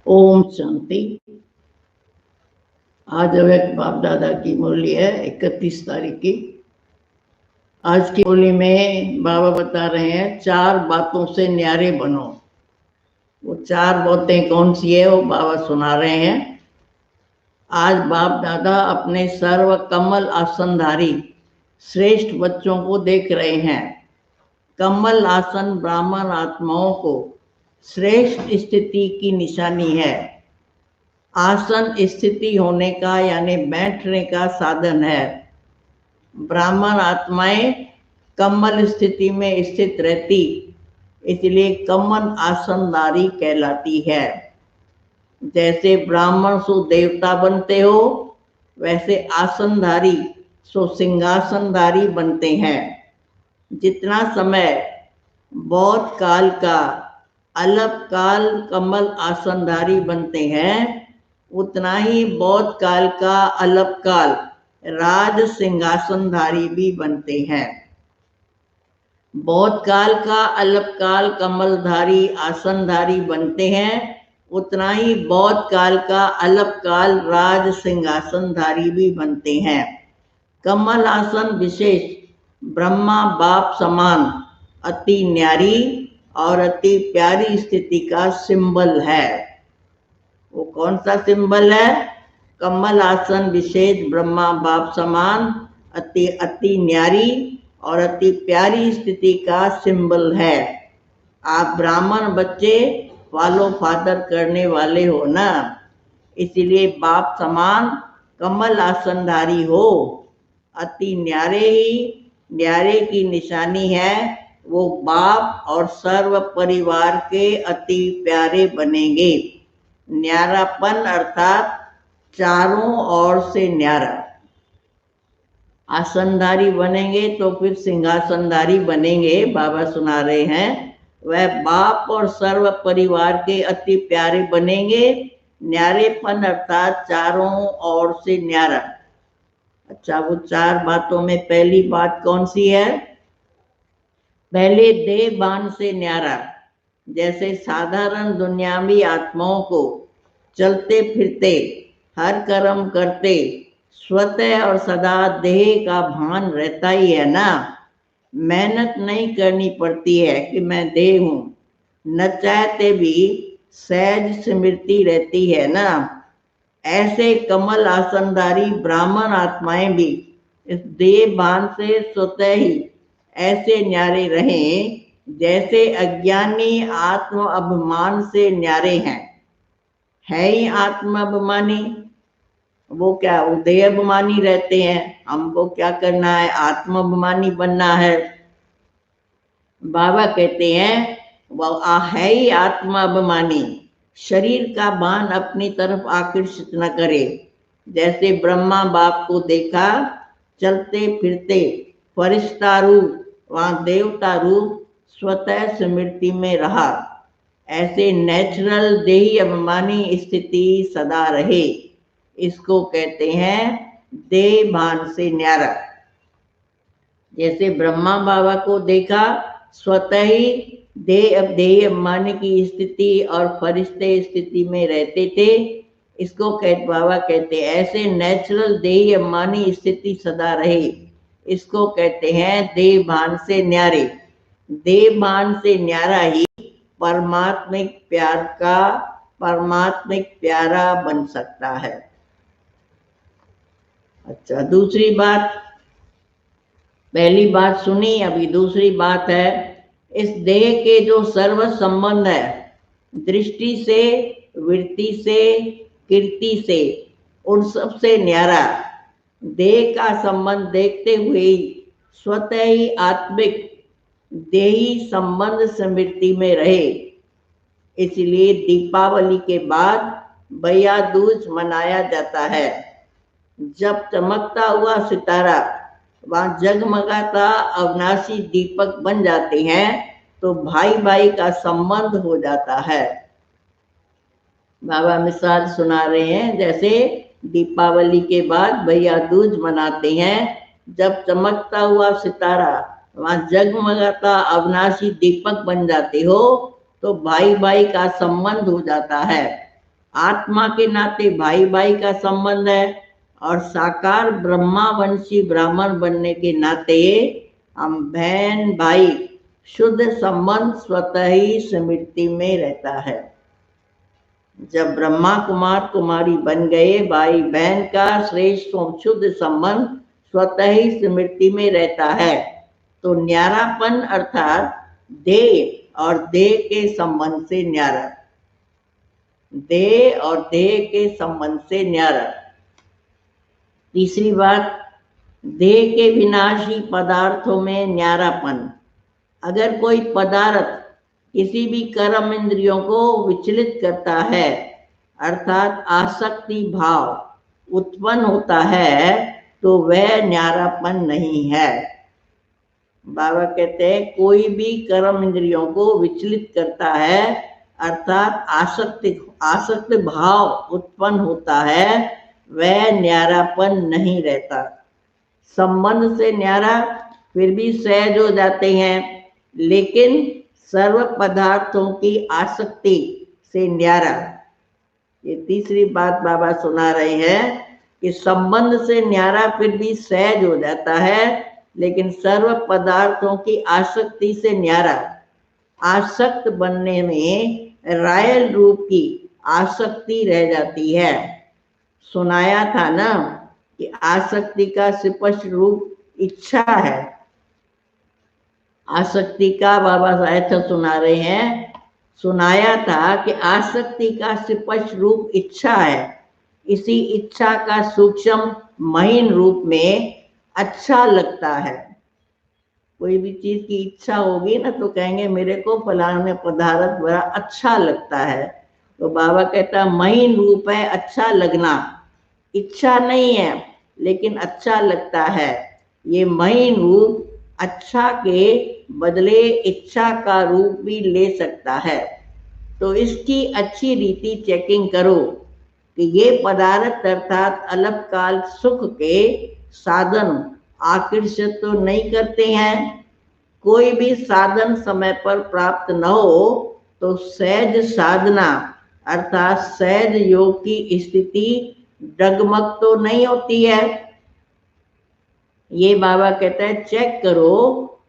ओम शांति। आज अव्यक्त बाप दादा की मुरली है 31 तारीख की। आज की मुरली में बाबा बता रहे हैं 4 बातों से न्यारे बनो। वो 4 बातें कौन सी है वो बाबा सुना रहे हैं। आज बाप दादा अपने सर्व कमल आसनधारी श्रेष्ठ बच्चों को देख रहे हैं। कमल आसन ब्राह्मण आत्माओं को श्रेष्ठ स्थिति की निशानी है। आसन स्थिति होने का यानी बैठने का साधन है। ब्राह्मण आत्माएं कमल स्थिति में स्थित रहती, इसलिए कमल आसनधारी कहलाती है। जैसे ब्राह्मण सो देवता बनते हो, वैसे आसनधारी सो सिंहासनधारी बनते हैं। जितना समय बहुत काल का अल्प काल कमल आसनधारी बनते हैं, उतना ही बहुत काल का अल्प काल राज सिंहासनधारी भी बनते हैं। बहुत काल का अल्प काल कमलधारी आसनधारी बनते हैं, उतना ही बहुत काल का अल्प काल राज सिंहासनधारी भी बनते हैं। कमल आसन विशेष ब्रह्मा बाप समान अति न्यारी और अति प्यारी स्थिति का सिंबल है। वो कौन सा सिंबल है? कमल आसन विशेष ब्रह्मा बाप समान अति न्यारी और अति प्यारी स्थिति का सिंबल है। आप ब्राह्मण बच्चे फॉलो फादर करने वाले हो ना, इसीलिए बाप समान कमल आसनधारी हो। अति न्यारे ही न्यारे की निशानी है। वो बाप और सर्व परिवार के अति प्यारे बनेंगे। न्यारापन अर्थात चारों ओर से न्यारा। आसनधारी बनेंगे तो फिर सिंहासनधारी बनेंगे। बाबा सुना रहे हैं वह बाप और सर्व परिवार के अति प्यारे बनेंगे। न्यारेपन अर्थात चारों ओर से न्यारा। अच्छा, वो 4 बातों में पहली बात कौन सी है? पहले देह बान से न्यारा। जैसे साधारण दुनियावी आत्माओं को चलते फिरते हर कर्म करते स्वतः और सदा देह का भान रहता ही है ना। मेहनत नहीं करनी पड़ती है कि मैं देह हूं, न चाहते भी सहज स्मृति रहती है ना। ऐसे कमल आसनधारी ब्राह्मण आत्माएं भी इस देह भान से स्वतः ही ऐसे न्यारे रहें जैसे अज्ञानी आत्म अभिमान से न्यारे हैं। है ही आत्म अभिमानी, वो क्या उदय अभिमानी रहते हैं। हमको क्या करना है? आत्म अभिमानी बनना है। बाबा कहते हैं वह है ही आत्म अभिमानी, शरीर का बाण अपनी तरफ आकर्षित न करे। जैसे ब्रह्मा बाप को देखा चलते फिरते फरिश्ता रूप, वहां देवता रूप स्वतः स्मृति में रहा। ऐसे नेचुरल देही अभिमानी स्थिति सदा रहे। इसको कहते हैं देह भान से न्यारा। जैसे ब्रह्मा बाबा को देखा स्वतः ही देह अभिमानी की स्थिति और फरिश्ते स्थिति में रहते थे। इसको बाबा कहते हैं ऐसे नेचुरल देही अभिमानी स्थिति सदा रहे। इसको कहते हैं देह भान से न्यारे। देह भान से न्यारा ही परमात्मिक प्यार का परमात्मिक प्यारा बन सकता है। अच्छा, दूसरी बात, पहली बात सुनी, अभी दूसरी बात है इस देह के जो सर्व संबंध है, दृष्टि से, वृत्ति से, कीर्ति से, उन सब से न्यारा। देह का संबंध देखते हुए स्वतः ही आत्मिक देही संबंध स्मृति में रहे। इसलिए दीपावली के बाद भैया दूज मनाया जाता है। जब चमकता हुआ सितारा वहां जगमगाता अविनाशी दीपक बन जाते हैं तो भाई भाई का संबंध हो जाता है। बाबा मिसाल सुना रहे हैं जैसे दीपावली के बाद भैया दूज मनाते हैं। जब चमकता हुआ सितारा वहां जगमगाता अविनाशी दीपक बन जाते हो तो भाई भाई का संबंध हो जाता है। आत्मा के नाते भाई भाई का संबंध है, और साकार ब्रह्मावंशी ब्राह्मण बनने के नाते हम बहन भाई, शुद्ध संबंध स्वतः ही स्मृति में रहता है। जब ब्रह्मा कुमार कुमारी बन गए, भाई बहन का श्रेष्ठ शुद्ध संबंध स्वतः ही स्मृति में रहता है। तो न्यारापन अर्थात देह और देह के संबंध से न्यारा, देह और देह के संबंध से न्यारा। तीसरी बात, देह के विनाशी पदार्थों में न्यारापन। अगर कोई पदार्थ किसी भी कर्म इंद्रियों को विचलित करता है, अर्थात आसक्ति भाव उत्पन्न होता है, तो वह न्यारापन नहीं है। बाबा कहते हैं कोई भी कर्म इंद्रियों को विचलित करता है, अर्थात आसक्त भाव उत्पन्न होता है, वह न्यारापन नहीं रहता। संबंध से न्यारा फिर भी सहज हो जाते हैं, लेकिन सर्व पदार्थों की आसक्ति से न्यारा। ये तीसरी बात बाबा सुना रहे हैं कि संबंध से न्यारा फिर भी सहज हो जाता है, लेकिन सर्व पदार्थों की आसक्ति से न्यारा। आसक्त बनने में रायल रूप की आसक्ति रह जाती है। सुनाया था ना कि आसक्ति का स्पष्ट रूप इच्छा है। आसक्ति का बाबा साहब सुना रहे हैं, सुनाया था कि आसक्ति का स्पष्ट रूप इच्छा है। इसी इच्छा का सूक्ष्म महीन रूप में अच्छा लगता है। कोई भी चीज की इच्छा होगी ना तो कहेंगे मेरे को फलाने पदार्थ बड़ा अच्छा लगता है। तो बाबा कहता महीन रूप है अच्छा लगना, इच्छा नहीं है लेकिन अच्छा लगता है। ये महीन रूप अच्छा के बदले इच्छा का रूप भी ले सकता है। तो इसकी अच्छी रीति चेकिंग करो कि ये पदार्थ अर्थात अल्पकाल सुख के साधन आकर्षित तो नहीं करते हैं। कोई भी साधन समय पर प्राप्त न हो तो सहज साधना अर्थात सहज योग की स्थिति डगमग तो नहीं होती है। ये बाबा कहता है चेक करो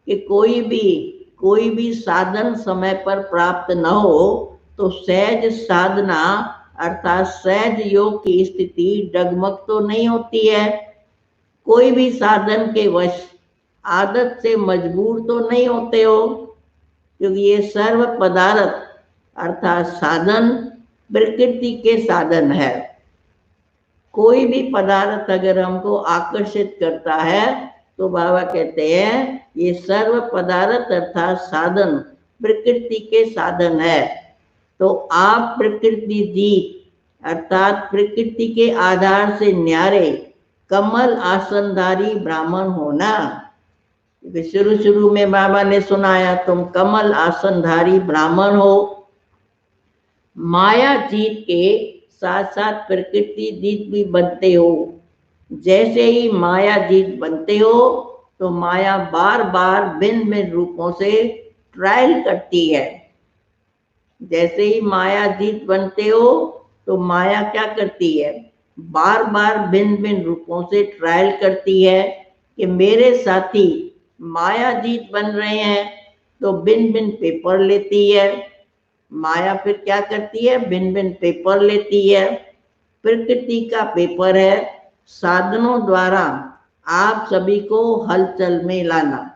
कि कोई भी साधन समय पर प्राप्त न हो तो सहज साधना अर्थात सहज योग की स्थिति डगमग तो नहीं होती है। कोई भी साधन के वश आदत से मजबूर तो नहीं होते हो, क्योंकि ये सर्व पदार्थ अर्थात साधन प्रकृति के साधन है। कोई भी पदार्थ अगर हमको आकर्षित करता है तो बाबा कहते हैं ये सर्व पदार्थ अर्थात साधन प्रकृति के साधन है। तो आप प्रकृति जीत अर्थात प्रकृति के आधार से न्यारे कमल आसनधारी ब्राह्मण होना। शुरू में बाबा ने सुनाया तुम कमल आसनधारी ब्राह्मण हो। माया जीत के साथ साथ प्रकृति जीत भी बनते हो। जैसे ही माया जीत बनते हो तो माया बार बार भिन्न भिन्न रूपों से ट्रायल करती है। जैसे ही माया जीत बनते हो तो माया क्या करती है, बार बार भिन्न भिन्न रूपों से ट्रायल करती है कि मेरे साथी माया जीत बन रहे हैं, तो भिन्न भिन्न पेपर लेती है। माया फिर क्या करती है, भिन्न भिन्न पेपर लेती है। प्रकृति का पेपर है साधनों द्वारा आप सभी को हलचल में लाना।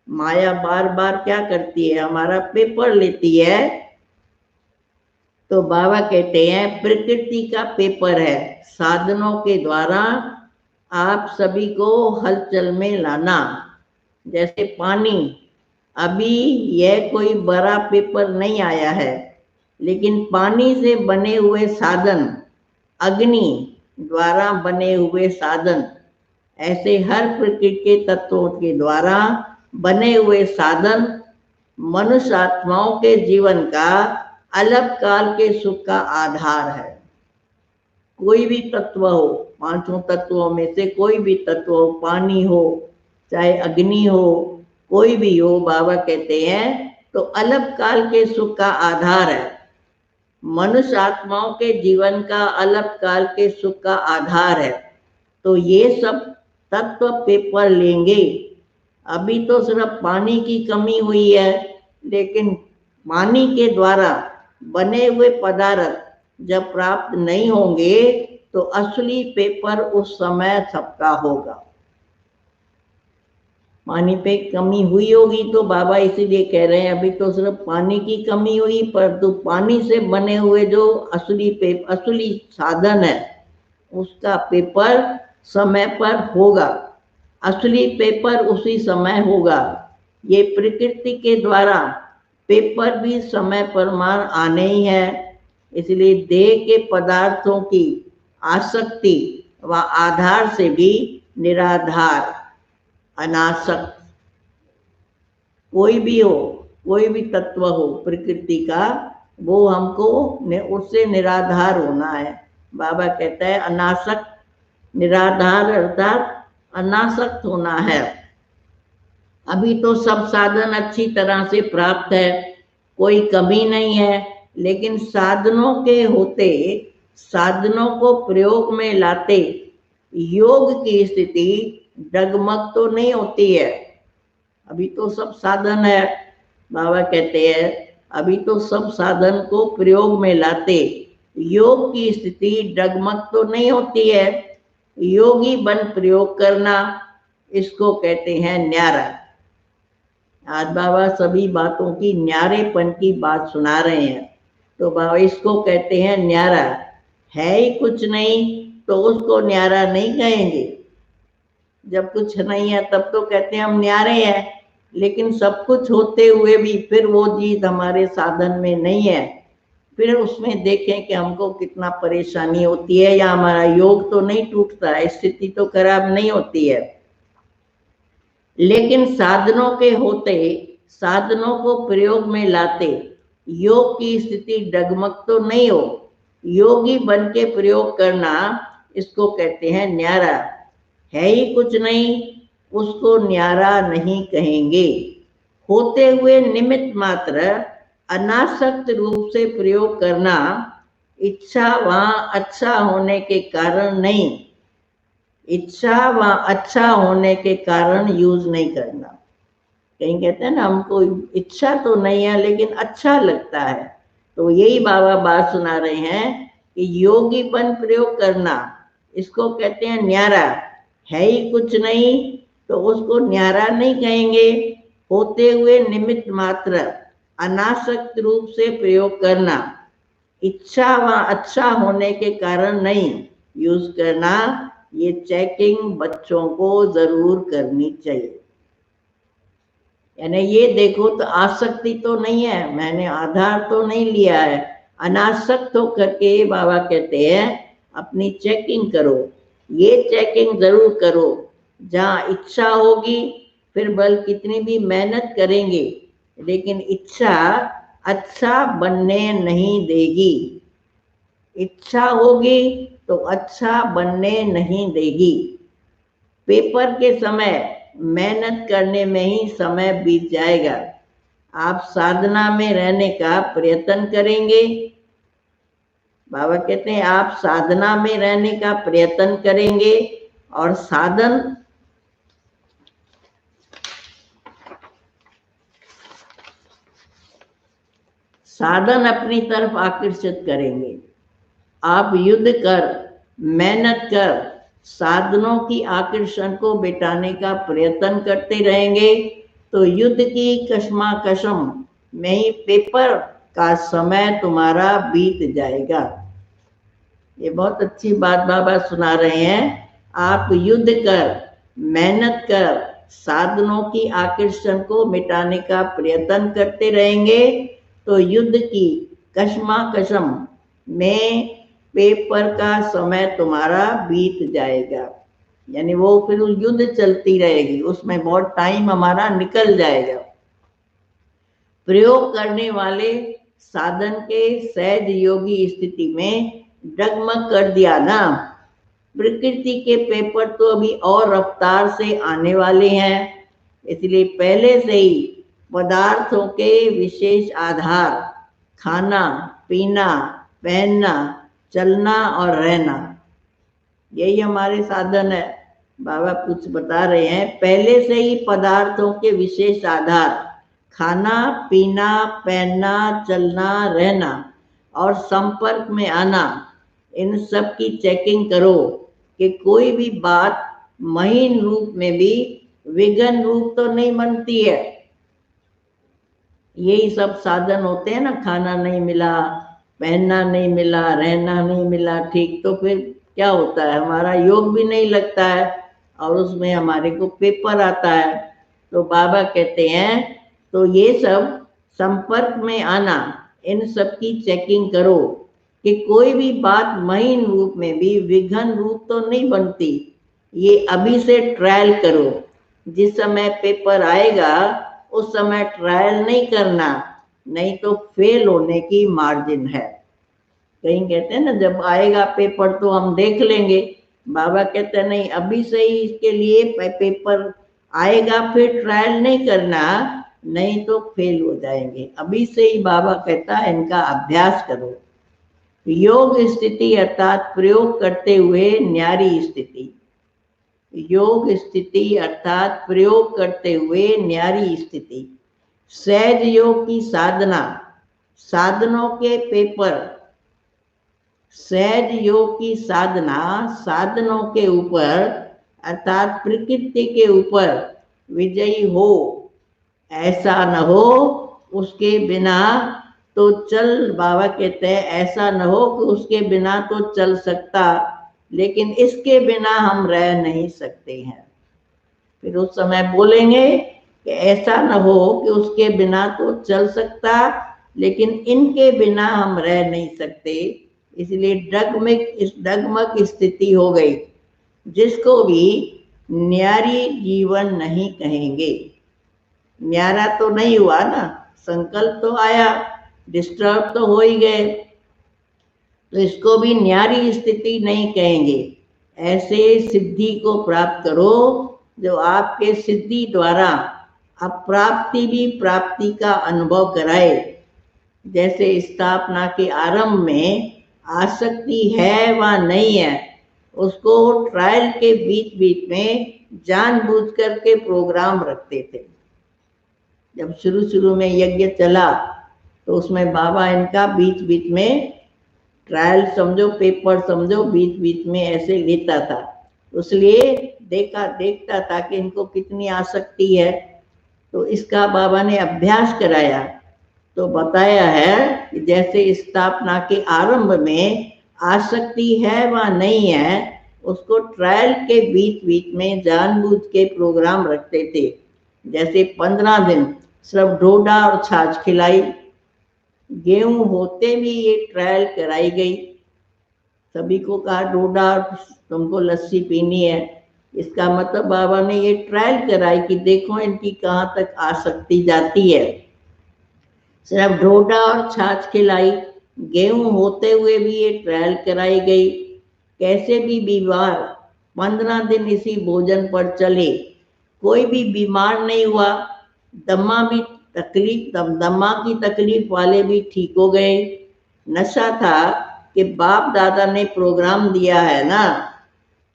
माया बार बार क्या करती है, हमारा पेपर लेती है। तो बाबा कहते हैं प्रकृति का पेपर है साधनों के द्वारा आप सभी को हलचल में लाना। जैसे पानी, अभी यह कोई बड़ा पेपर नहीं आया है, लेकिन पानी से बने हुए साधन, अग्नि द्वारा बने हुए साधन, ऐसे हर प्रकृति के तत्वों के द्वारा बने हुए साधन मनुष्य आत्माओं के जीवन का अल्पकाल के सुख का आधार है। कोई भी तत्व हो, पांचों तत्वों में से कोई भी तत्व हो, पानी हो चाहे अग्नि हो, कोई भी हो, बाबा कहते हैं तो अल्पकाल के सुख का आधार है। मनुष्य आत्माओं के जीवन का अल्पकाल के सुख का आधार है। तो ये सब तत्व पेपर लेंगे। अभी तो सिर्फ पानी की कमी हुई है, लेकिन पानी के द्वारा बने हुए पदार्थ जब प्राप्त नहीं होंगे तो असली पेपर उस समय सबका होगा। पानी पे कमी हुई होगी तो बाबा इसीलिए कह रहे हैं अभी तो सिर्फ पानी की कमी हुई, पर तो पानी से बने हुए जो असली साधन है उसका पेपर समय पर होगा। असली पेपर उसी समय होगा। ये प्रकृति के द्वारा पेपर भी समय पर मान आने ही है। इसलिए देह के पदार्थों की आसक्ति व आधार से भी निराधार अनासक्त कोई भी हो, कोई भी तत्व हो प्रकृति का, वो हमको उससे निराधार होना है। बाबा कहता है अनासक्त, निराधार अर्थात अनासक्त होना है। अभी तो सब साधन अच्छी तरह से प्राप्त है, कोई कमी नहीं है, लेकिन साधनों के होते, साधनों को प्रयोग में लाते योग की स्थिति डगमग तो नहीं होती है। अभी तो सब साधन है, बाबा कहते हैं अभी तो सब साधन को प्रयोग में लाते योग की स्थिति डगमग तो नहीं होती है। योगी बन प्रयोग करना, इसको कहते हैं न्यारा। आज बाबा सभी बातों की न्यारेपन की बात सुना रहे हैं। तो बाबा इसको कहते हैं न्यारा। है ही कुछ नहीं तो उसको न्यारा नहीं कहेंगे। जब कुछ नहीं है तब तो कहते हैं हम न्यारे हैं, लेकिन सब कुछ होते हुए भी फिर वो चीज हमारे साधन में नहीं है, फिर उसमें देखें कि हमको कितना परेशानी होती है, या हमारा योग तो नहीं टूटता है, स्थिति तो खराब नहीं होती है। लेकिन साधनों के होते, साधनों को प्रयोग में लाते योग की स्थिति डगमग तो नहीं हो। योगी बन के प्रयोग करना, इसको कहते हैं न्यारा। है ही कुछ नहीं उसको न्यारा नहीं कहेंगे। होते हुए निमित्त मात्र अनासक्त रूप से प्रयोग करना, इच्छा वहां अच्छा होने के कारण नहीं, इच्छा व अच्छा होने के कारण यूज नहीं करना। कहीं कहते हैं ना हमको इच्छा तो नहीं है लेकिन अच्छा लगता है, तो यही बाबा बात सुना रहे हैं कि योगीपन प्रयोग करना, इसको कहते हैं न्यारा। है ही कुछ नहीं तो उसको न्यारा नहीं कहेंगे। होते हुए निमित्त मात्र अनासक्त रूप से प्रयोग करना, इच्छा व अच्छा होने के कारण नहीं यूज करना, ये चेकिंग बच्चों को जरूर करनी चाहिए। यानी ये देखो तो आसक्ति तो नहीं है, मैंने आधार तो नहीं लिया है, अनासक्त होकर के बाबा कहते हैं अपनी चेकिंग करो। ये चेकिंग जरूर करो। जहाँ इच्छा होगी फिर बल कितनी भी मेहनत करेंगे, लेकिन इच्छा अच्छा बनने नहीं देगी। इच्छा होगी तो अच्छा बनने नहीं देगी। पेपर के समय मेहनत करने में ही समय बीत जाएगा। आप साधना में रहने का प्रयत्न करेंगे, बाबा कहते हैं आप साधना में रहने का प्रयत्न करेंगे और साधन अपनी तरफ आकर्षित करेंगे। आप युद्ध कर, मेहनत कर, साधनों की आकर्षण को बिटाने का प्रयत्न करते रहेंगे तो युद्ध की कशमाकशम में ही पेपर का समय तुम्हारा बीत जाएगा। ये बहुत अच्छी बात बाबा सुना रहे हैं। आप युद्ध कर, मेहनत कर, साधनों की आकर्षण को मिटाने का प्रयत्न करते रहेंगे तो युद्ध की कशमाकशम में पेपर का समय तुम्हारा बीत जाएगा। यानी वो फिर युद्ध चलती रहेगी, उसमें बहुत टाइम हमारा निकल जाएगा। प्रयोग करने वाले साधन के सहज योगी स्थिति में डगमग कर दिया ना। प्रकृति के पेपर तो अभी और रफ्तार से आने वाले हैं, इसलिए पहले से ही पदार्थों के विशेष आधार, खाना, पीना, पहनना, चलना और रहना, यही हमारे साधन है। बाबा कुछ बता रहे हैं, पहले से ही पदार्थों के विशेष आधार, खाना, पीना, पहनना, चलना, रहना और संपर्क में आना, इन सब की चेकिंग करो कि कोई भी बात महीन रूप में भी विघन रूप तो नहीं बनती है। यही सब साधन होते हैं ना, खाना नहीं मिला, पहनना नहीं मिला, रहना नहीं मिला, ठीक, तो फिर क्या होता है, हमारा योग भी नहीं लगता है और उसमें हमारे को पेपर आता है। तो बाबा कहते हैं तो ये सब संपर्क में आना, इन सब की चेकिंग करो कि कोई भी बात महीन रूप में भी विघन रूप तो नहीं बनती। ये अभी से ट्रायल करो, जिस समय पेपर आएगा उस समय ट्रायल नहीं करना, नहीं तो फेल होने की मार्जिन है। कहीं कहते हैं ना जब आएगा पेपर तो हम देख लेंगे, बाबा कहते हैं नहीं, अभी से ही इसके लिए पेपर आएगा, फिर ट्रायल नहीं करना, नहीं तो फेल हो जाएंगे। अभी से ही बाबा कहता है इनका अभ्यास करो। योग स्थिति अर्थात प्रयोग करते हुए न्यारी स्थिति, योग स्थिति अर्थात प्रयोग करते हुए न्यारी स्थिति। सहज योग की साधना, साधनों के पेपर, सहज योग की साधना साधनों के ऊपर अर्थात प्रकृति के ऊपर विजयी हो, ऐसा न हो उसके बिना तो चल, बाबा कहते हैं ऐसा न हो कि उसके बिना तो चल सकता, लेकिन इसके बिना हम रह नहीं सकते हैं। फिर उस समय बोलेंगे कि ऐसा न हो कि उसके बिना तो चल सकता, लेकिन इनके बिना हम रह नहीं सकते, इसलिए डगमग स्थिति हो गई, जिसको भी न्यारी जीवन नहीं कहेंगे। न्यारा तो नहीं हुआ ना, संकल्प तो आया, डिस्टर्ब तो हो ही गए, तो इसको भी न्यारी स्थिति नहीं कहेंगे। ऐसे सिद्धि को प्राप्त करो जो आपके सिद्धि द्वारा अप्राप्ति भी प्राप्ति का अनुभव कराए। जैसे स्थापना के आरंभ में आसक्ति है व नहीं है, उसको ट्रायल के बीच बीच में जानबूझ करके प्रोग्राम रखते थे। जब शुरू शुरू में यज्ञ चला तो उसमें बाबा इनका बीच बीच में ट्रायल समझो, पेपर समझो, बीच बीच में ऐसे लेता था, इसलिए देखता था कि इनको कितनी आसक्ति है, तो इसका बाबा ने अभ्यास कराया। तो बताया है कि जैसे स्थापना के आरंभ में आसक्ति है व नहीं है, उसको ट्रायल के बीच बीच में जानबूझ के प्रोग्राम रखते थे। जैसे 15 दिन सिर्फ डोडा और छाछ खिलाई, गेहूं होते भी ये ट्रायल कराई गई, सभी को कहा डोडा और तुमको लस्सी पीनी है। इसका मतलब बाबा ने ये ट्रायल कराई कि देखो इनकी कहाँ तक आसक्ति जाती है। सिर्फ डोडा और छाछ खिलाई, गेहूं होते हुए भी ये ट्रायल कराई गई। कैसे भी बीमार 15 दिन इसी भोजन पर चले, कोई भी बीमार नहीं हुआ, दमा की तकलीफ वाले भी ठीक हो गए। नशा था कि बाप दादा ने प्रोग्राम दिया है ना,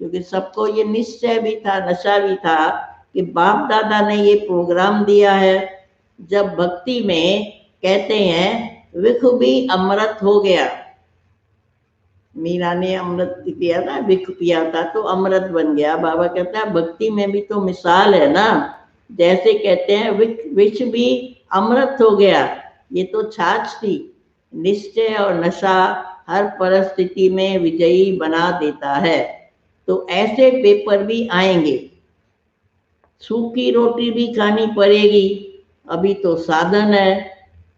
क्योंकि सबको ये निश्चय भी था, नशा भी था कि बाप दादा ने ये प्रोग्राम दिया है। जब भक्ति में कहते हैं विख भी अमृत हो गया, मीरा ने अमृत पिया था, विख पिया था तो अमृत बन गया। बाबा कहता है भक्ति में भी तो मिसाल है ना, जैसे कहते हैं विष भी अमृत हो गया, ये तो छाछ थी। निश्चय और नशा हर परिस्थिति में विजयी बना देता है। तो ऐसे पेपर भी आएंगे, सूखी रोटी भी खानी पड़ेगी, अभी तो साधन है,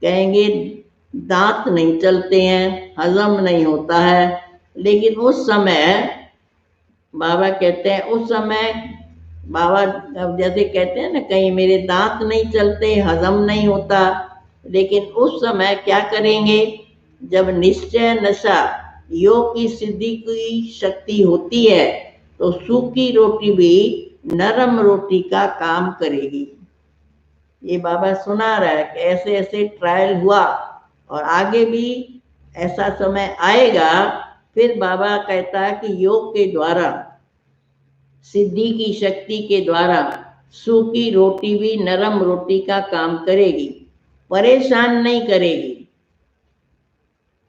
कहेंगे दांत नहीं चलते हैं, हजम नहीं होता है, लेकिन उस समय बाबा कहते हैं, उस समय बाबा जैसे कहते हैं ना, कहीं मेरे दांत नहीं चलते, हजम नहीं होता, लेकिन उस समय क्या करेंगे, जब निश्चय नशा योग की सिद्धि की शक्ति होती है तो सूखी रोटी भी नरम रोटी का काम करेगी। ये बाबा सुना रहा है कि ऐसे ऐसे ट्रायल हुआ और आगे भी ऐसा समय आएगा, फिर बाबा कहता है कि योग के द्वारा, सिद्धि की शक्ति के द्वारा सूखी रोटी भी नरम रोटी का काम करेगी, परेशान नहीं करेगी।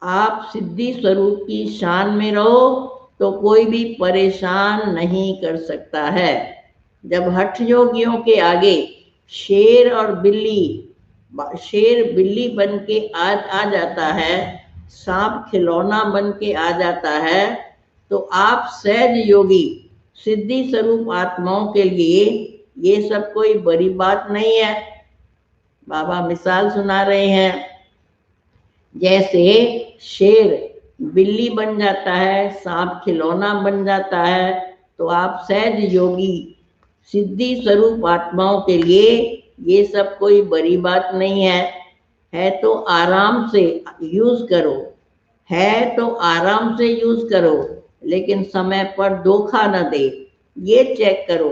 आप सिद्धि स्वरूप की शान में रहो तो कोई भी परेशान नहीं कर सकता है। जब हठ योगियों के आगे शेर और बिल्ली, शेर बिल्ली बन के आ जाता है, सांप खिलौना बन के आ जाता है, तो आप सहज योगी सिद्धि स्वरूप आत्माओं के लिए ये सब कोई बड़ी बात नहीं है। बाबा मिसाल सुना रहे हैं, जैसे शेर बिल्ली बन जाता है, सांप खिलौना बन जाता है, तो आप सहज योगी सिद्धि स्वरूप आत्माओं के लिए ये सब कोई बड़ी बात नहीं है तो आराम से यूज करो, है तो आराम से यूज करो, लेकिन समय पर धोखा न दे, ये चेक करो।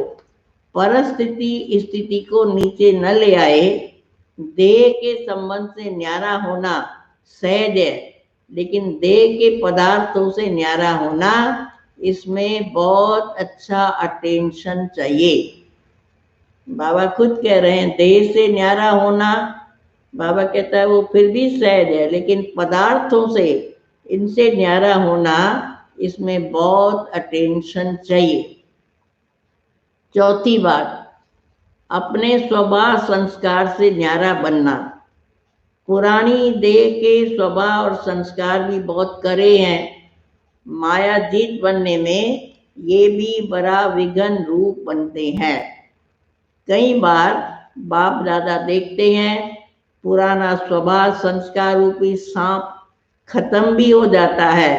परिस्थिति स्थिति को नीचे न ले आए। देह के संबंध से न्यारा होना सहज है, लेकिन देह के पदार्थों से न्यारा होना, इसमें बहुत अच्छा अटेंशन चाहिए। बाबा खुद कह रहे हैं देह से न्यारा होना, बाबा कहता है वो फिर भी सहज है, लेकिन पदार्थों से इनसे न्यारा होना, इसमें बहुत अटेंशन चाहिए। चौथी बात, अपने स्वभाव संस्कार से न्यारा बनना। पुरानी देह के स्वभाव और संस्कार भी बहुत करे हैं, मायाजीत बनने में ये भी बड़ा विघ्न रूप बनते हैं। कई बार बाप दादा देखते हैं पुराना स्वभाव संस्कार रूपी सांप खत्म भी हो जाता है,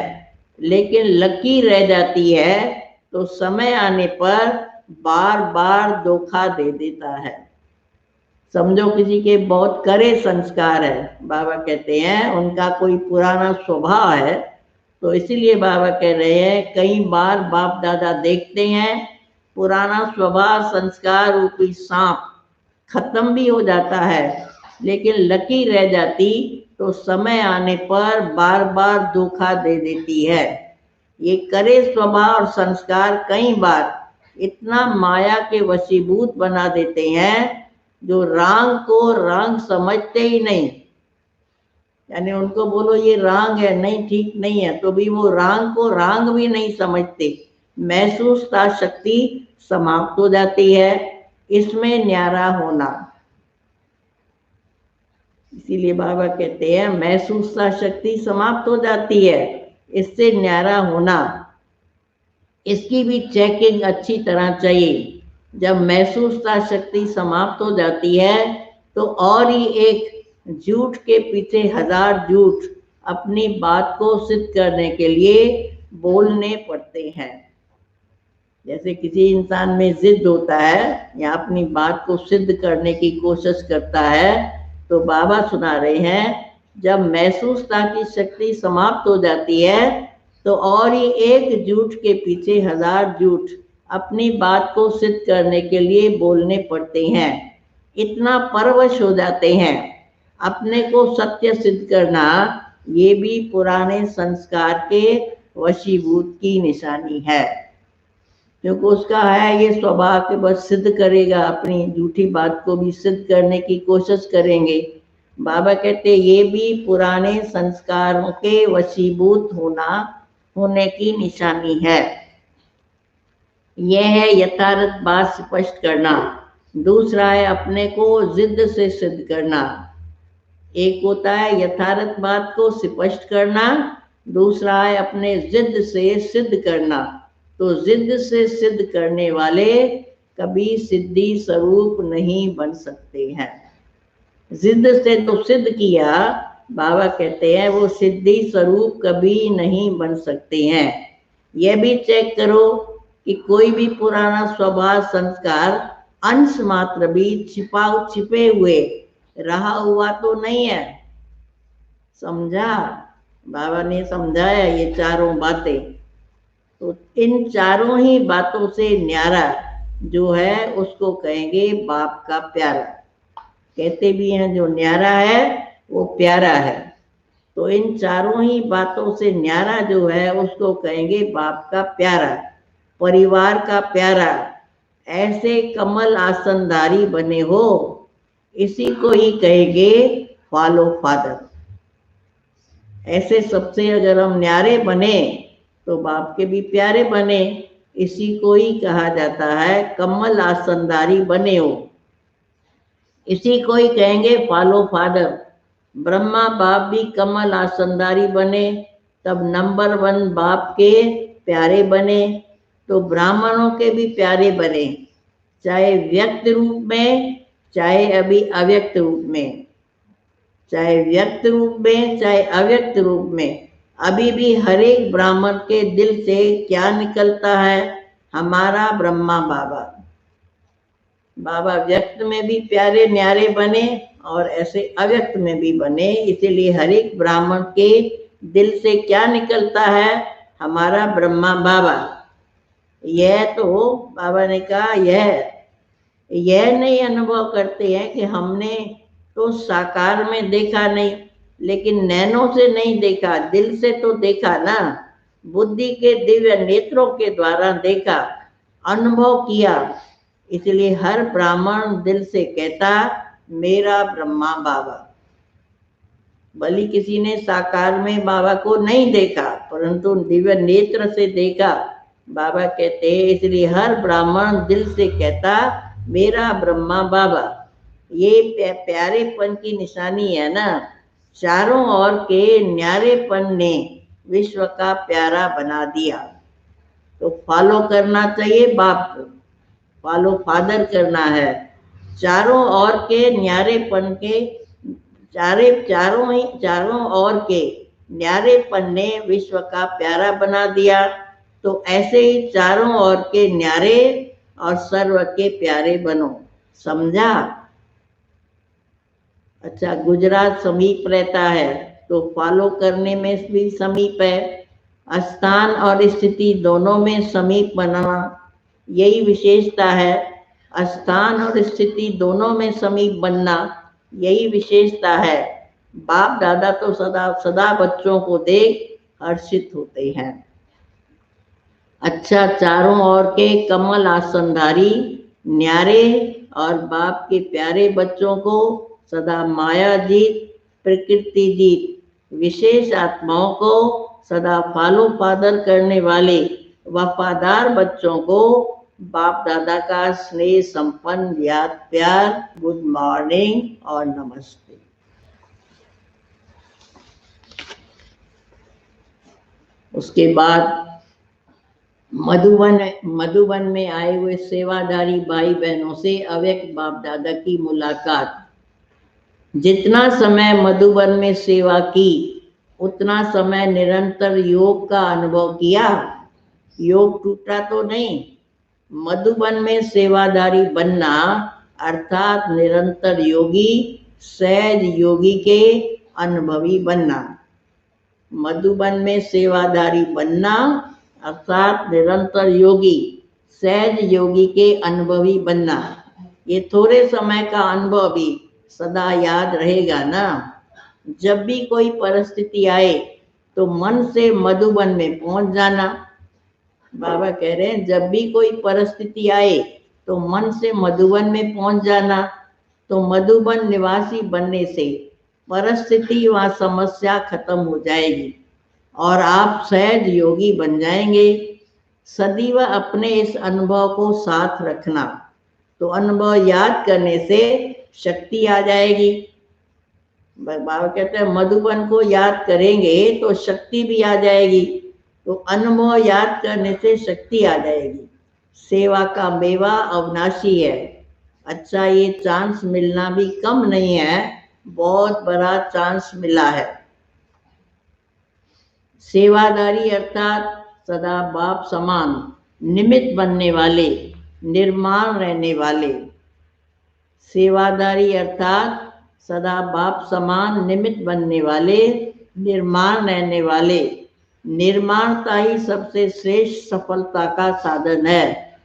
लेकिन लकीर रह जाती है, तो समय आने पर बार बार धोखा दे देता है। समझो किसी के बहुत कड़े संस्कार है, बाबा कहते हैं उनका कोई पुराना स्वभाव है, तो इसीलिए बाबा कह रहे हैं कई बार बाप दादा देखते हैं पुराना स्वभाव संस्कार रूपी सांप खत्म भी हो जाता है, लेकिन लकीर रह जाती, तो समय आने पर बार बार धोखा दे देती है। ये करे स्वभाव और संस्कार कई बार इतना माया के वशीभूत बना देते हैं, जो रांग को रांग समझते ही नहीं। यानी उनको बोलो ये रांग है, नहीं ठीक नहीं है, तो भी वो रांग को रांग भी नहीं समझते। महसूसता शक्ति समाप्त हो जाती है, इसमें न्यारा होना। इसीलिए बाबा कहते हैं महसूसता शक्ति समाप्त हो जाती है, इससे न्यारा होना, इसकी भी चेकिंग अच्छी तरह चाहिए। जब महसूसता शक्ति समाप्त हो जाती है, तो और ही एक झूठ के पीछे हजार झूठ अपनी बात को सिद्ध करने के लिए बोलने पड़ते हैं। जैसे किसी इंसान में जिद होता है या अपनी बात को सिद्ध करने की कोशिश करता है, तो बाबा सुना रहे हैं जब महसूसता की शक्ति समाप्त हो जाती है, तो और ही एक झूठ के पीछे हजार झूठ अपनी बात को सिद्ध करने के लिए बोलने पड़ते हैं। इतना परवश हो जाते हैं। अपने को सत्य सिद्ध करना, ये भी पुराने संस्कार के वशीभूत की निशानी है, क्योंकि उसका है ये स्वभाव के बस सिद्ध करेगा, अपनी झूठी बात को भी सिद्ध करने की कोशिश करेंगे। बाबा कहते ये भी पुराने संस्कारों के वशीभूत होने की निशानी है। यह है यथार्थ बात स्पष्ट करना। दूसरा है अपने को जिद से सिद्ध करना। एक होता है यथार्थ बात को स्पष्ट करना, दूसरा है अपने जिद से सिद्ध करना। तो जिद से सिद्ध करने वाले कभी सिद्धि स्वरूप नहीं बन सकते हैं। जिद से तो सिद्ध किया, बाबा कहते हैं वो सिद्धि स्वरूप कभी नहीं बन सकते हैं। यह भी चेक करो कि कोई भी पुराना स्वभाव संस्कार अंश मात्र भी छिपे हुए रहा हुआ तो नहीं है। समझा? बाबा ने समझाया ये चारों बातें। तो इन चारों ही बातों से न्यारा जो है उसको कहेंगे बाप का प्यारा। कहते भी हैं जो न्यारा है वो प्यारा है। तो इन चारों ही बातों से न्यारा जो है उसको कहेंगे बाप का प्यारा, परिवार का प्यारा। ऐसे कमल आसनधारी बने हो, इसी को ही कहेंगे फॉलो फादर। ऐसे सबसे अगर हम न्यारे बने तो बाप के भी प्यारे बने, इसी को ही कहा जाता है कमल आसनधारी बने हो, इसी को ही कहेंगे फॉलो फादर। ब्रह्मा बाप भी कमल आसनधारी बने, तब नंबर 1 बाप के प्यारे बने, तो ब्राह्मणों के भी प्यारे बने, चाहे व्यक्त रूप में चाहे अभी अव्यक्त रूप में, चाहे व्यक्त रूप में चाहे अव्यक्त रूप में। अभी भी हर एक ब्राह्मण के दिल से क्या निकलता है? हमारा ब्रह्मा बाबा। बाबा व्यक्त में भी प्यारे न्यारे बने और ऐसे अव्यक्त में भी बने, इसीलिए हर एक ब्राह्मण के दिल से क्या निकलता है? हमारा ब्रह्मा बाबा। यह तो बाबा ने कहा यह नहीं अनुभव करते हैं कि हमने तो साकार में देखा नहीं, लेकिन नैनों से नहीं देखा, दिल से तो देखा ना, बुद्धि के दिव्य नेत्रों के द्वारा देखा, अनुभव किया। इसलिए हर ब्राह्मण दिल से कहता मेरा ब्रह्मा बाबा। भली किसी ने साकार में बाबा को नहीं देखा, परंतु दिव्य नेत्र से देखा, बाबा कहते हैं। इसलिए हर ब्राह्मण दिल से कहता मेरा ब्रह्मा बाबा। ये प्यारेपन की निशानी है ना। चारों ओर के न्यारेपन ने विश्व का प्यारा बना दिया। तो फॉलो करना चाहिए बाप को, फॉलो फादर करना है। चारों ओर के न्यारेपन के चारों ओर के न्यारेपन ने विश्व का प्यारा बना दिया। तो ऐसे ही चारों ओर के न्यारे और सर्व के प्यारे बनो। समझा? अच्छा, गुजरात समीप रहता है तो फॉलो करने में भी समीप है। स्थान और स्थिति दोनों में समीप बनना, यही विशेषता है। स्थान और स्थिति दोनों में समीप बनना, यही विशेषता है। बाप दादा तो सदा सदा बच्चों को देख हर्षित होते हैं। अच्छा, चारों ओर के कमल आसनधारी न्यारे और बाप के प्यारे बच्चों को सदा माया जीत, प्रकृति जीत, विशेष आत्माओं को सदा फॉलो फादर करने वाले वफादार बच्चों को बाप दादा का स्नेह संपन्न याद प्यार, गुड मॉर्निंग और नमस्ते। उसके बाद मधुबन में आए हुए सेवादारी भाई बहनों से अव्यक्त बाप दादा की मुलाकात। जितना समय मधुबन में सेवा की, उतना समय निरंतर योग का अनुभव किया। योग टूटा तो नहीं। मधुबन में सेवादारी बनना अर्थात निरंतर योगी, सहज योगी के अनुभवी बनना। मधुबन में सेवादारी बनना अर्थात निरंतर योगी, सहज योगी के अनुभवी बनना। ये थोड़े समय का अनुभव भी सदा याद रहेगा ना। जब भी कोई परिस्थिति आए तो मन से मधुबन में पहुंच जाना। बाबा कह रहे हैं जब भी कोई परिस्थिति आए तो मन से मधुबन में पहुंच जाना। तो मधुबन निवासी बनने से परिस्थिति व समस्या खत्म हो जाएगी और आप सहज योगी बन जाएंगे। सदैव अपने इस अनुभव को साथ रखना, तो अनुभव याद करने से शक्ति आ जाएगी। बाबा कहते हैं मधुबन को याद करेंगे तो शक्ति भी आ जाएगी। तो अनुभव याद करने से शक्ति आ जाएगी। सेवा का मेवा अविनाशी है। अच्छा, ये चांस मिलना भी कम नहीं है, बहुत बड़ा चांस मिला है। सेवादारी अर्थात सदा बाप समान निमित्त बनने वाले, निर्माण रहने वाले। सेवादारी अर्थात सदा बाप समान निमित्त बनने वाले, निर्माण रहने वाले। निर्माणता ही सबसे श्रेष्ठ सफलता का साधन है।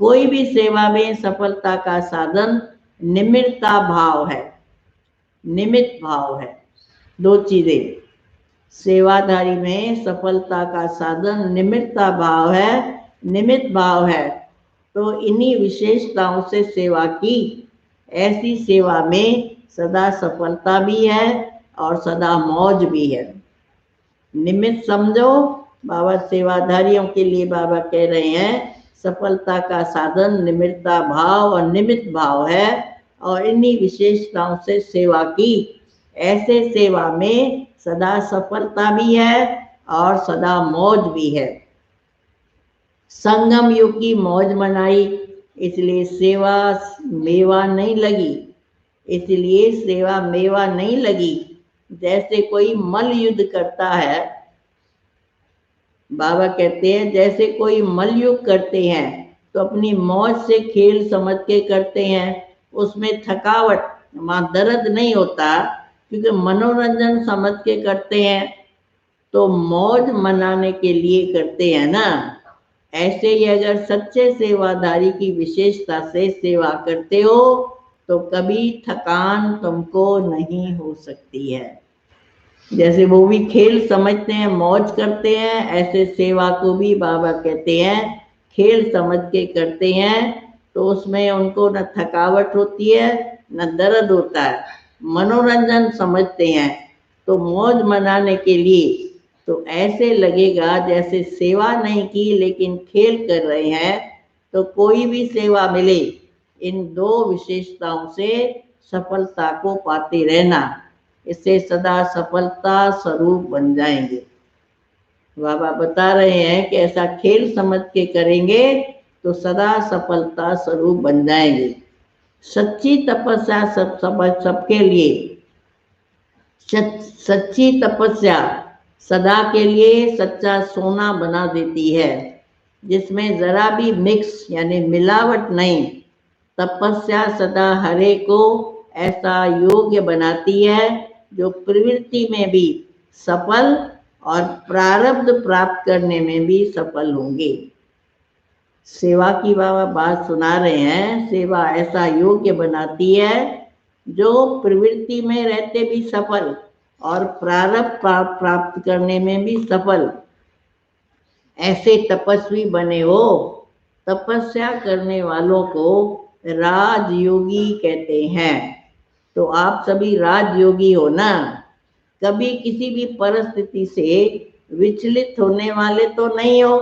कोई भी सेवा में सफलता का साधन निमित्ता भाव है, निमित्त भाव है। दो चीजें, सेवाधारी में सफलता का साधन निमित्ता भाव है, निमित्त भाव है। तो इन्हीं विशेषताओं से सेवा की, ऐसी सेवा में सदा सफलता भी है और सदा मौज भी है। निमित्त समझो, बाबा सेवाधारियों के लिए बाबा कह रहे हैं सफलता का साधन निमित्ता भाव और निमित्त भाव है, और इन्हीं विशेषताओं से सेवा की, ऐसे सेवा में सदा सफलता भी है और सदा मौज भी है। संगम युग की मौज मनाई, इसलिए सेवा मेवा नहीं लगी, इसलिए सेवा मेवा नहीं लगी। जैसे कोई मल्ल युद्ध करता है, बाबा कहते हैं जैसे कोई मल्ल युद्ध करते हैं तो अपनी मौज से खेल समझ के करते हैं, उसमें थकावट वहां दर्द नहीं होता, क्योंकि मनोरंजन समझ के करते हैं, तो मौज मनाने के लिए करते हैं ना। ऐसे ही अगर सच्चे सेवाधारी की विशेषता से सेवा करते हो तो कभी थकान तुमको नहीं हो सकती है। जैसे वो भी खेल समझते हैं, मौज करते हैं, ऐसे सेवा को भी बाबा कहते हैं खेल समझ के करते हैं, तो उसमें उनको न थकावट होती है न दर्द होता है। मनोरंजन समझते हैं तो मौज मनाने के लिए, तो ऐसे लगेगा जैसे सेवा नहीं की लेकिन खेल कर रहे हैं। तो कोई भी सेवा मिले, इन दो विशेषताओं से सफलता को पाते रहना, इससे सदा सफलता स्वरूप बन जाएंगे। बाबा बता रहे हैं कि ऐसा खेल समझ के करेंगे तो सदा सफलता स्वरूप बन जाएंगे। सच्ची तपस्या सबके लिए, सच्ची तपस्या सदा के लिए सच्चा सोना बना देती है, जिसमें जरा भी मिक्स यानी मिलावट नहीं। तपस्या सदा हरे को ऐसा योग्य बनाती है जो प्रवृत्ति में भी सफल और प्रारब्ध प्राप्त करने में भी सफल होंगे। सेवा की बाबा बात सुना रहे हैं, सेवा ऐसा योग्य बनाती है जो प्रवृत्ति में रहते भी सफल और प्रारब्ध प्राप्त करने में भी सफल। ऐसे तपस्वी बने हो। तपस्या करने वालों को राजयोगी कहते हैं। तो आप सभी राजयोगी हो ना, कभी किसी भी परिस्थिति से विचलित होने वाले तो नहीं हो।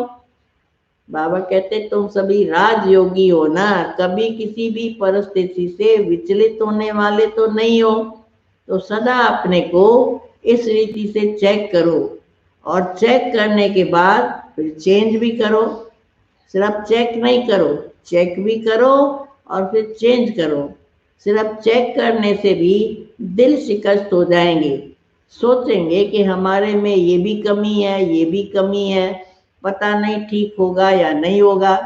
बाबा कहते तुम सभी राजयोगी हो ना, कभी किसी भी परिस्थिति से विचलित होने वाले तो नहीं हो। तो सदा अपने को इस रीति से चेक करो, और चेक करने के बाद फिर चेंज भी करो। सिर्फ चेक नहीं करो, चेक भी करो और फिर चेंज करो। सिर्फ चेक करने से भी दिल शिकस्त हो जाएंगे, सोचेंगे कि हमारे में ये भी कमी है, ये भी कमी है, पता नहीं ठीक होगा या नहीं होगा।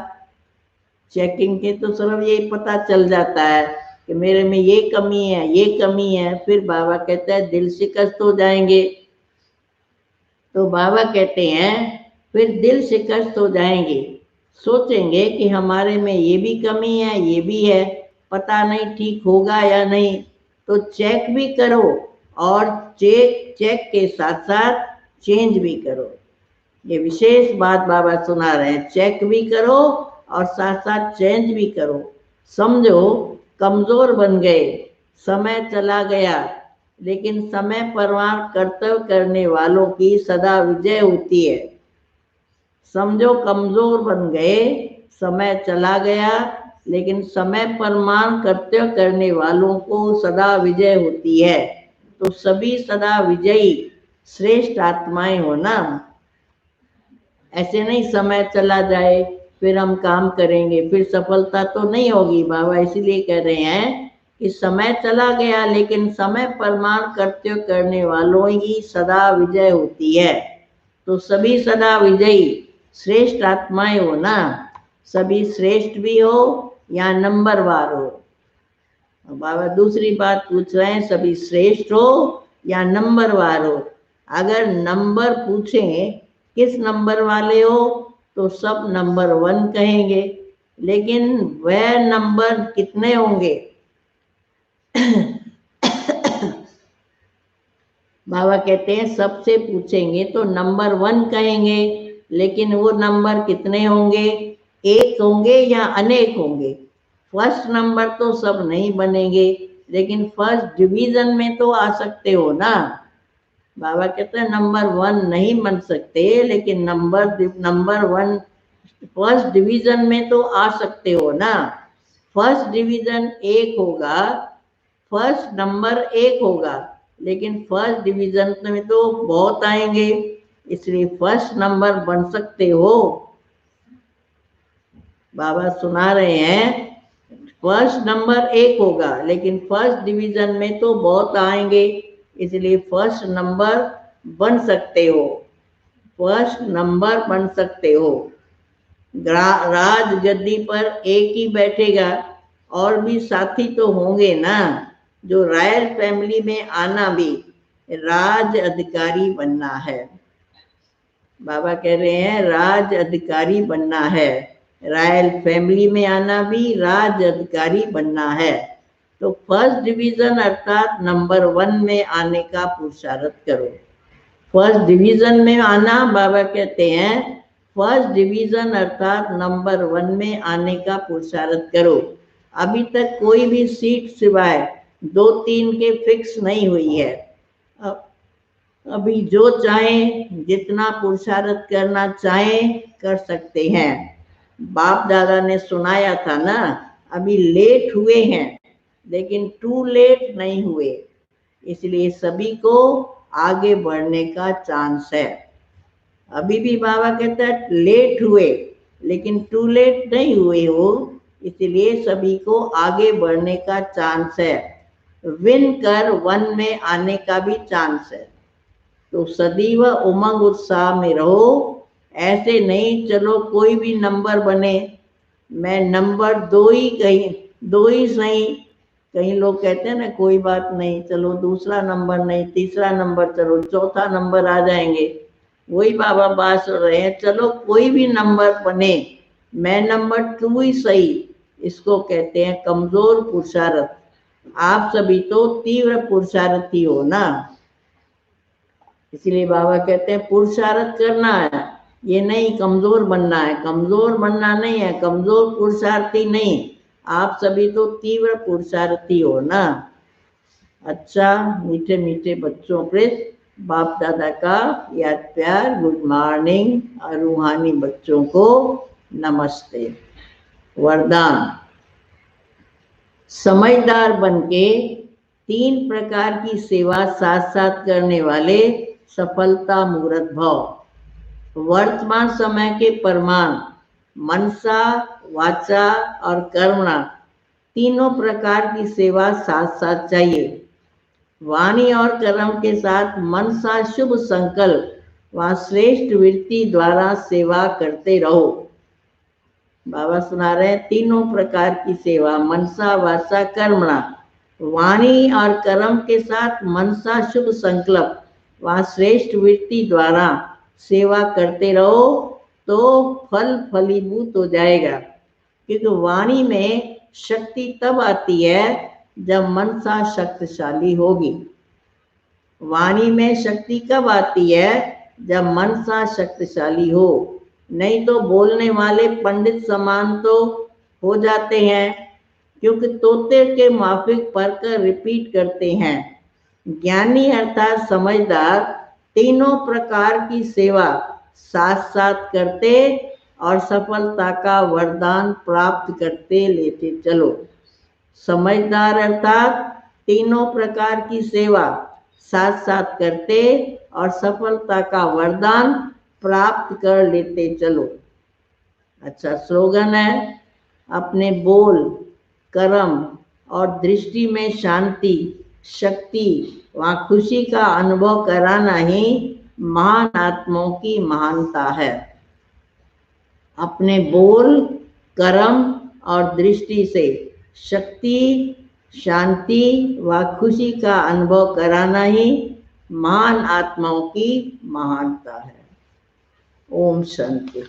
चेकिंग के तो सिर्फ यही पता चल जाता है कि मेरे में ये कमी है, ये कमी है, फिर बाबा कहता है दिल शिकस्त हो जाएंगे। तो बाबा कहते हैं फिर दिल शिकस्त हो जाएंगे, सोचेंगे कि हमारे में ये भी कमी है, ये भी है, पता नहीं ठीक होगा या नहीं। तो चेक भी करो और चेक के साथ साथ चेंज भी करो। ये विशेष बात बाबा सुना रहे हैं, चेक भी करो और साथ साथ चेंज भी करो। समझो कमजोर बन गए, समय चला गया, लेकिन समय परमार कर्तव्य करने वालों की सदा विजय होती है। समझो कमजोर बन गए, समय चला गया, लेकिन समय परमार कर्तव्य करने वालों को सदा विजय होती है। तो सभी सदा विजयी श्रेष्ठ आत्माएं हो ना। ऐसे नहीं समय चला जाए फिर हम काम करेंगे, फिर सफलता तो नहीं होगी। बाबा इसीलिए कह रहे हैं कि समय चला गया, लेकिन समय परमार कर्तव्य करने वालों ही सदा विजय होती है। तो सभी सदा विजयी श्रेष्ठ आत्माएं हो ना, सभी श्रेष्ठ भी हो या नंबरवार हो। बाबा दूसरी बात पूछ रहे हैं, सभी श्रेष्ठ हो या नंबरवार हो। अगर नंबर पूछें किस नंबर वाले हो, तो सब नंबर 1 कहेंगे, लेकिन वह नंबर कितने होंगे बाबा कहते हैं सबसे पूछेंगे तो नंबर 1 कहेंगे, लेकिन वो नंबर कितने होंगे, एक होंगे या अनेक होंगे। फर्स्ट नंबर तो सब नहीं बनेंगे, लेकिन फर्स्ट डिवीजन में तो आ सकते हो ना। बाबा कहते हैं नंबर 1 नहीं बन सकते, लेकिन नंबर 1 फर्स्ट डिवीजन में तो आ सकते हो ना। फर्स्ट डिवीजन एक होगा, फर्स्ट नंबर एक होगा, लेकिन फर्स्ट डिवीजन में तो बहुत आएंगे, इसलिए फर्स्ट नंबर बन सकते हो। बाबा सुना रहे हैं, फर्स्ट नंबर एक होगा, लेकिन फर्स्ट डिवीजन में तो बहुत आएंगे, इसलिए फर्स्ट नंबर बन सकते हो, फर्स्ट नंबर बन सकते हो। राज गद्दी पर एक ही बैठेगा, और भी साथी तो होंगे ना। जो रॉयल फैमिली में आना भी राज अधिकारी बनना है। बाबा कह रहे हैं राज अधिकारी बनना है, रॉयल फैमिली में आना भी राज अधिकारी बनना है। तो फर्स्ट डिवीजन अर्थात नंबर 1 में आने का पुरुषार्थ करो। फर्स्ट डिवीजन में आना, बाबा कहते हैं फर्स्ट डिवीजन अर्थात नंबर 1 में आने का पुरुषार्थ करो। अभी तक कोई भी सीट सिवाय 2-3 के फिक्स नहीं हुई है। अभी जो चाहें, जितना पुरुषार्थ करना चाहें कर सकते हैं। बाप दादा ने सुनाया था ना, अभी लेट हुए हैं, लेकिन टू लेट नहीं हुए, इसलिए सभी को आगे बढ़ने का चांस है। अभी भी बाबा कहता है लेट हुए, लेकिन टू लेट नहीं हुए हो, इसलिए सभी को आगे बढ़ने का चांस है। विन कर 1 में आने का भी चांस है। तो सदैव उमंग उत्साह में रहो, ऐसे नहीं चलो कोई भी नंबर बने, मैं नंबर 2 ही सही। कई लोग कहते हैं ना कोई बात नहीं, चलो दूसरा नंबर नहीं, तीसरा नंबर, चलो चौथा नंबर आ जाएंगे। वही बाबा बात कर रहे हैं, चलो कोई भी नंबर बने, मैं नंबर 2 ही सही। इसको कहते हैं कमजोर पुरुषार्थ। आप सभी तो तीव्र पुरुषार्थी हो ना, इसलिए बाबा कहते हैं पुरुषार्थ करना है, ये नहीं कमजोर बनना है। कमजोर बनना नहीं है, कमजोर पुरुषार्थी नहीं, आप सभी तो तीव्र पुरुषार्थी हो ना। अच्छा, मीठे मीठे बच्चों पे बाप दादा का याद प्यार, गुड मॉर्निंग, और रूहानी बच्चों को नमस्ते। वरदान, समझदार बनके 3 प्रकार की सेवा साथ साथ करने वाले सफलता मूर्त भव। वर्तमान समय के प्रमाण मनसा, वाचा और कर्मणा, तीनों प्रकार की सेवा साथ साथ चाहिए। वाणी और कर्म के साथ मनसा शुभ संकल्प व श्रेष्ठ वृत्ति द्वारा सेवा करते रहो। बाबा सुना रहे हैं तीनों प्रकार की सेवा, मनसा, वाचा, कर्मणा। वाणी और कर्म के साथ मनसा शुभ संकल्प व श्रेष्ठ वृत्ति द्वारा सेवा करते रहो, तो फल फलीभूत हो जाएगा। क्योंकि वाणी में शक्ति तब आती है जब मनसा शक्तिशाली होगी। वाणी में शक्ति कब आती है, जब मनसा शक्तिशाली हो। नहीं तो बोलने वाले पंडित समान तो हो जाते हैं, क्योंकि तोते के माफिक पढ़कर रिपीट करते हैं। ज्ञानी अर्थात समझदार तीनों प्रकार की सेवा साथ साथ करते और सफलता का वरदान प्राप्त करते लेते चलो। समझदार अर्थात तीनों प्रकार की सेवा साथ साथ करते और सफलता का वरदान प्राप्त कर लेते चलो। अच्छा, स्लोगन है, अपने बोल, कर्म और दृष्टि में शांति, शक्ति व खुशी का अनुभव कराना ही महान आत्माओं की महानता है। अपने बोल, कर्म और दृष्टि से शक्ति, शांति व खुशी का अनुभव कराना ही महान आत्माओं की महानता है। ओम शांति।